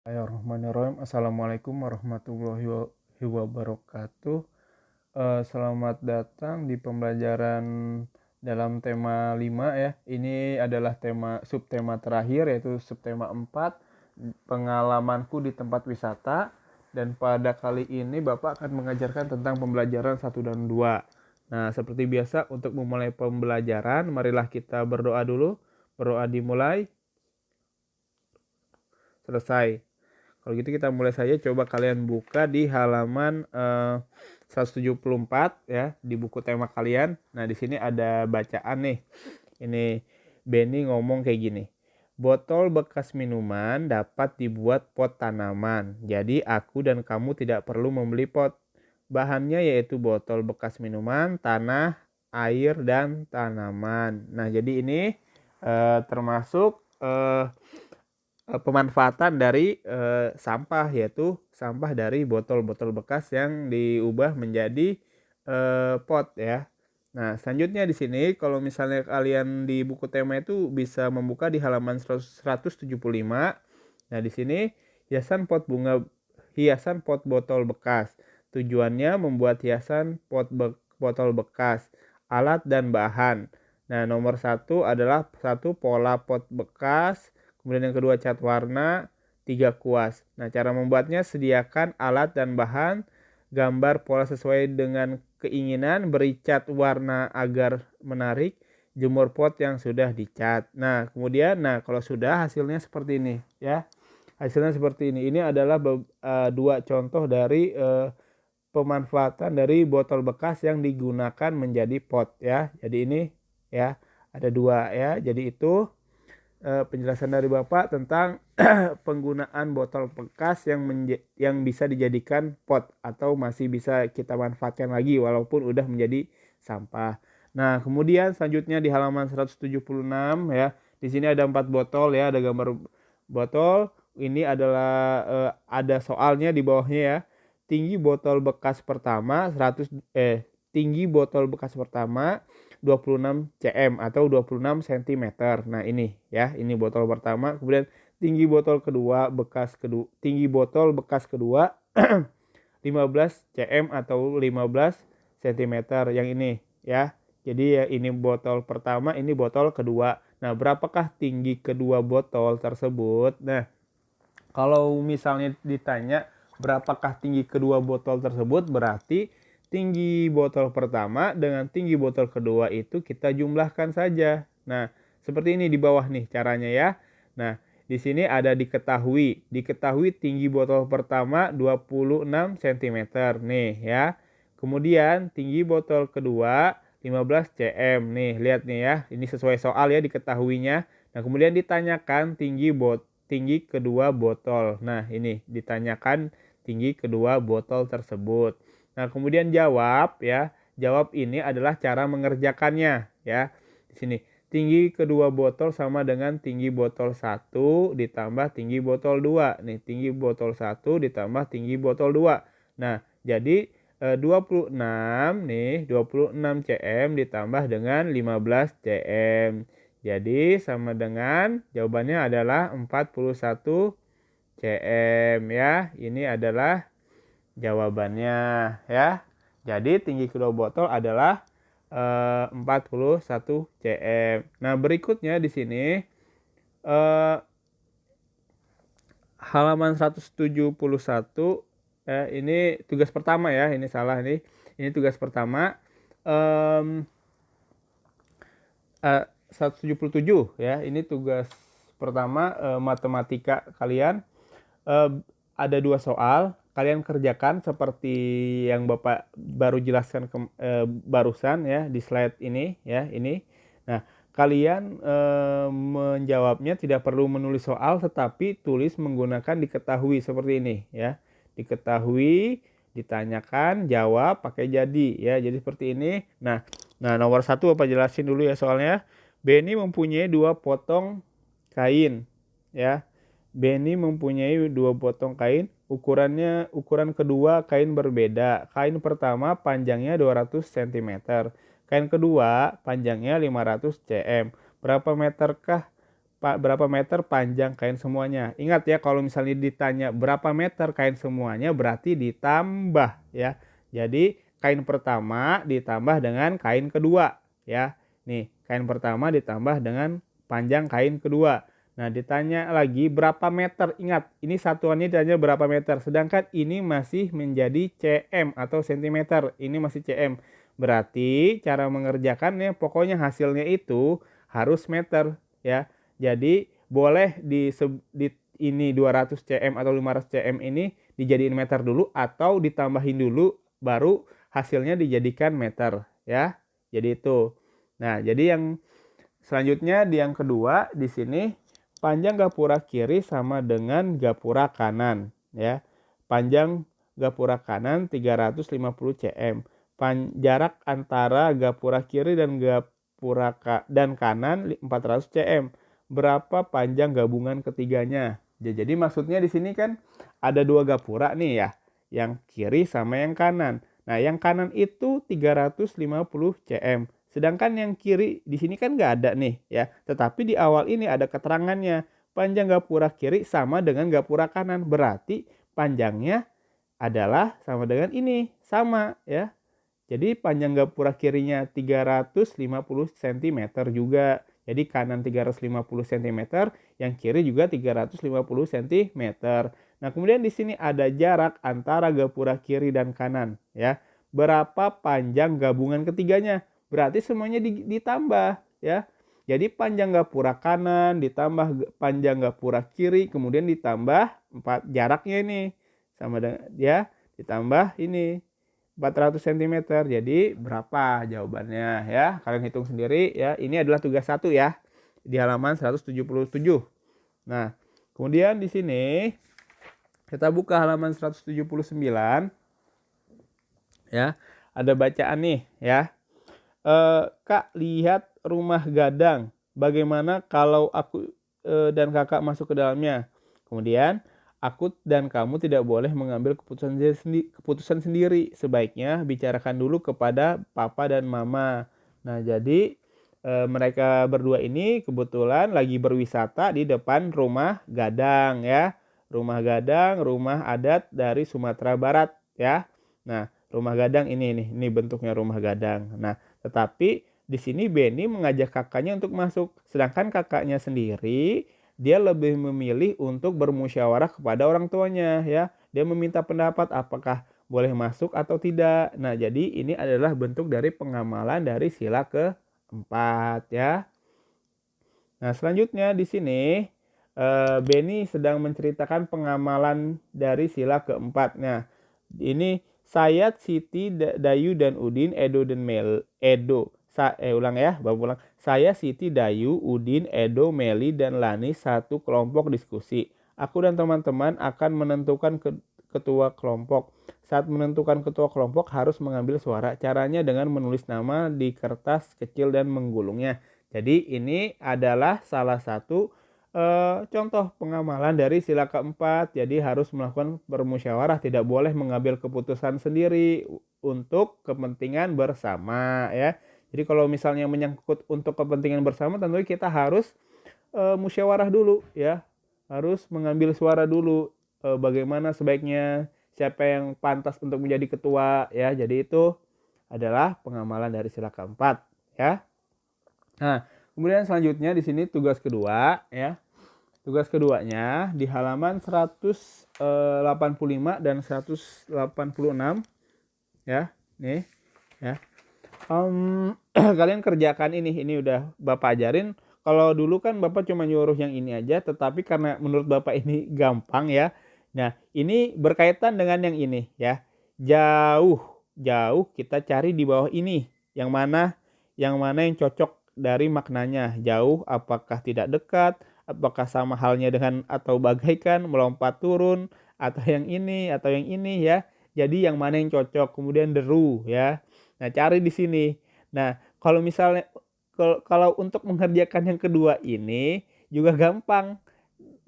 Bismillahirrahmanirrahim. Assalamualaikum warahmatullahi wabarakatuh. Selamat datang di pembelajaran dalam tema 5 ya. Ini adalah subtema terakhir, yaitu subtema 4, pengalamanku di tempat wisata. Dan pada kali ini Bapak akan mengajarkan tentang pembelajaran 1 dan 2. Nah, seperti biasa untuk memulai pembelajaran, marilah kita berdoa dulu. Berdoa dimulai, selesai. Kalau gitu kita mulai saja. Coba kalian buka di halaman 174 ya, di buku tema kalian. Nah, di sini ada bacaan nih. Ini Benny ngomong kayak gini. Botol bekas minuman dapat dibuat pot tanaman. Jadi aku dan kamu tidak perlu membeli pot. Bahannya yaitu botol bekas minuman, tanah, air, dan tanaman. Nah, jadi ini termasuk pemanfaatan dari sampah, yaitu sampah dari botol-botol bekas yang diubah menjadi pot ya. Nah, selanjutnya di sini kalau misalnya kalian di buku tema itu bisa membuka di halaman 175. Nah, di sini hiasan pot botol bekas. Tujuannya membuat hiasan botol bekas, alat dan bahan. Nah, nomor 1 adalah pola pot bekas. Kemudian yang kedua cat warna, 3 kuas. Nah, cara membuatnya sediakan alat dan bahan, gambar pola sesuai dengan keinginan, beri cat warna agar menarik, jemur pot yang sudah dicat. Nah, kemudian kalau sudah hasilnya seperti ini ya. Hasilnya seperti ini. Ini adalah dua contoh dari pemanfaatan dari botol bekas yang digunakan menjadi pot ya. Jadi ini ya, ada dua ya. Jadi itu penjelasan dari Bapak tentang penggunaan botol bekas yang bisa dijadikan pot atau masih bisa kita manfaatkan lagi walaupun udah menjadi sampah. Nah, kemudian selanjutnya di halaman 176 ya. Di sini ada 4 botol ya, ada gambar botol. Ini adalah ada soalnya di bawahnya ya. Tinggi botol bekas pertama 26 cm atau 26 cm. Nah, ini ya, ini botol pertama. Kemudian tinggi botol bekas kedua 15 cm atau 15 cm yang ini ya. Jadi ya, ini botol pertama, ini botol kedua. Nah, berapakah tinggi kedua botol tersebut? Nah, kalau misalnya ditanya berapakah tinggi kedua botol tersebut, berarti tinggi botol pertama dengan tinggi botol kedua itu kita jumlahkan saja. Nah, seperti ini di bawah nih caranya ya. Nah, di sini ada diketahui. Diketahui tinggi botol pertama 26 cm nih ya. Kemudian tinggi botol kedua 15 cm. Nih, lihat nih ya. Ini sesuai soal ya diketahuinya. Nah, kemudian ditanyakan tinggi kedua botol. Nah, ini ditanyakan tinggi kedua botol tersebut. Nah, kemudian jawab ya. Jawab ini adalah cara mengerjakannya ya. Di sini tinggi kedua botol sama dengan tinggi botol 1 ditambah tinggi botol 2. Nih, tinggi botol 1 ditambah tinggi botol 2. Nah, jadi 26 nih, 26 cm ditambah dengan 15 cm. Jadi sama dengan jawabannya adalah 41 cm ya. Ini adalah jawabannya ya. Jadi tinggi kedua botol adalah 41 cm. Nah, berikutnya di sini halaman 171 ini tugas pertama ya. Ini salah nih. Ini tugas pertama. 177 ya. Ini tugas pertama matematika kalian. Ada 2 soal, kalian kerjakan seperti yang Bapak baru jelaskan barusan ya di slide ini ya, ini. Nah, kalian menjawabnya tidak perlu menulis soal, tetapi tulis menggunakan diketahui seperti ini ya. Diketahui, ditanyakan, jawab pakai jadi ya. Jadi seperti ini. Nah, nomor 1 Bapak jelasin dulu ya soalnya. Benny mempunyai 2 potong kain ya. Benny mempunyai 2 potong kain. Ukuran kedua kain berbeda. Kain pertama panjangnya 200 cm. Kain kedua panjangnya 500 cm. Berapa meterkah berapa meter panjang kain semuanya. Ingat ya, kalau misalnya ditanya berapa meter kain semuanya berarti ditambah ya. Jadi kain pertama ditambah dengan kain kedua ya. Nih, kain pertama ditambah dengan panjang kain kedua. Nah, ditanya lagi berapa meter. Ingat, ini satuannya ditanya berapa meter. Sedangkan ini masih menjadi cm atau cm. Ini masih cm. Berarti cara mengerjakannya pokoknya hasilnya itu harus meter ya. Jadi boleh di ini 200 cm atau 500 cm ini dijadiin meter dulu atau ditambahin dulu baru hasilnya dijadikan meter ya. Jadi itu. Nah, jadi yang selanjutnya di yang kedua di sini panjang gapura kiri sama dengan gapura kanan ya. Panjang gapura kanan 350 cm. Jarak antara gapura kiri dan gapura kanan 400 cm. Berapa panjang gabungan ketiganya? Jadi maksudnya di sini kan ada dua gapura nih ya, yang kiri sama yang kanan. Nah, yang kanan itu 350 cm. Sedangkan yang kiri di sini kan nggak ada nih ya. Tetapi di awal ini ada keterangannya. Panjang gapura kiri sama dengan gapura kanan. Berarti panjangnya adalah sama dengan ini. Sama ya. Jadi panjang gapura kirinya 350 cm juga. Jadi kanan 350 cm, yang kiri juga 350 cm. Nah, kemudian di sini ada jarak antara gapura kiri dan kanan ya. Berapa panjang gabungan ketiganya? Berarti semuanya ditambah ya. Jadi panjang gapura kanan ditambah panjang gapura kiri kemudian ditambah 4 jaraknya ini sama dengan ya, ditambah ini 400 cm. Jadi berapa jawabannya ya? Kalian hitung sendiri ya. Ini adalah tugas 1 ya. Di halaman 177. Nah, kemudian di sini kita buka halaman 179 ya. Ada bacaan nih ya. Kak, lihat rumah gadang. Bagaimana kalau aku dan kakak masuk ke dalamnya? Kemudian aku dan kamu tidak boleh mengambil keputusan sendiri. Sebaiknya bicarakan dulu kepada papa dan mama. Nah, jadi mereka berdua ini kebetulan lagi berwisata di depan rumah gadang ya. Rumah gadang, rumah adat dari Sumatera Barat ya. Nah, rumah gadang ini bentuknya rumah gadang. Nah, tetapi di sini Benny mengajak kakaknya untuk masuk. Sedangkan kakaknya sendiri dia lebih memilih untuk bermusyawarah kepada orang tuanya ya. Dia meminta pendapat apakah boleh masuk atau tidak. Nah, jadi ini adalah bentuk dari pengamalan dari sila keempat ya. Nah, selanjutnya di sini Benny sedang menceritakan pengamalan dari sila keempat. Nah, ini Sayat, Siti, Dayu, dan Udin, Edo, dan Edo. Ulang ya, Bapak ulang. Saya, Siti, Dayu, Udin, Edo, Meli, dan Lani satu kelompok diskusi. Aku dan teman-teman akan menentukan ketua kelompok. Saat menentukan ketua kelompok harus mengambil suara. Caranya dengan menulis nama di kertas kecil dan menggulungnya. Jadi ini adalah salah satu contoh pengamalan dari sila keempat. Jadi harus melakukan bermusyawarah, tidak boleh mengambil keputusan sendiri untuk kepentingan bersama ya. Jadi kalau misalnya menyangkut untuk kepentingan bersama tentunya kita harus musyawarah dulu ya. Harus mengambil suara dulu bagaimana sebaiknya, siapa yang pantas untuk menjadi ketua ya. Jadi itu adalah pengamalan dari sila keempat ya. Nah, kemudian selanjutnya di sini tugas kedua ya. Tugas keduanya di halaman 185 dan 186 ya. Nih ya. Kalian kerjakan ini udah Bapak ajarin. Kalau dulu kan Bapak cuma nyuruh yang ini aja, tetapi karena menurut Bapak ini gampang ya. Nah, ini berkaitan dengan yang ini ya. Jauh kita cari di bawah ini. Yang mana yang cocok dari maknanya. Jauh apakah tidak dekat, apakah sama halnya dengan atau bagaikan, melompat turun, atau yang ini ya. Jadi yang mana yang cocok, kemudian deru ya. Nah, cari di sini. Nah, kalau misalnya kalau untuk mengerjakan yang kedua ini juga gampang.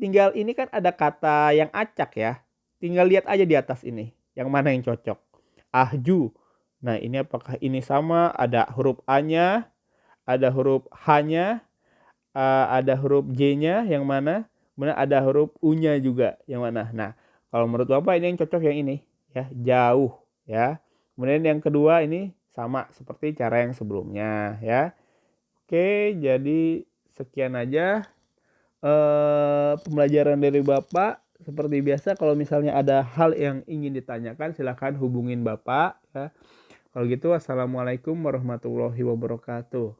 Tinggal ini kan ada kata yang acak ya. Tinggal lihat aja di atas ini. Yang mana yang cocok. Ahju. Nah, ini apakah ini sama? Ada huruf A-nya, ada huruf H-nya, ada huruf J-nya yang mana, kemudian ada huruf U-nya juga yang mana. Nah, kalau menurut Bapak ini yang cocok yang ini ya, jauh ya. Kemudian yang kedua ini sama seperti cara yang sebelumnya ya. Oke, jadi sekian aja pembelajaran dari Bapak. Seperti biasa kalau misalnya ada hal yang ingin ditanyakan silahkan hubungin Bapak ya. Kalau gitu, wassalamualaikum warahmatullahi wabarakatuh.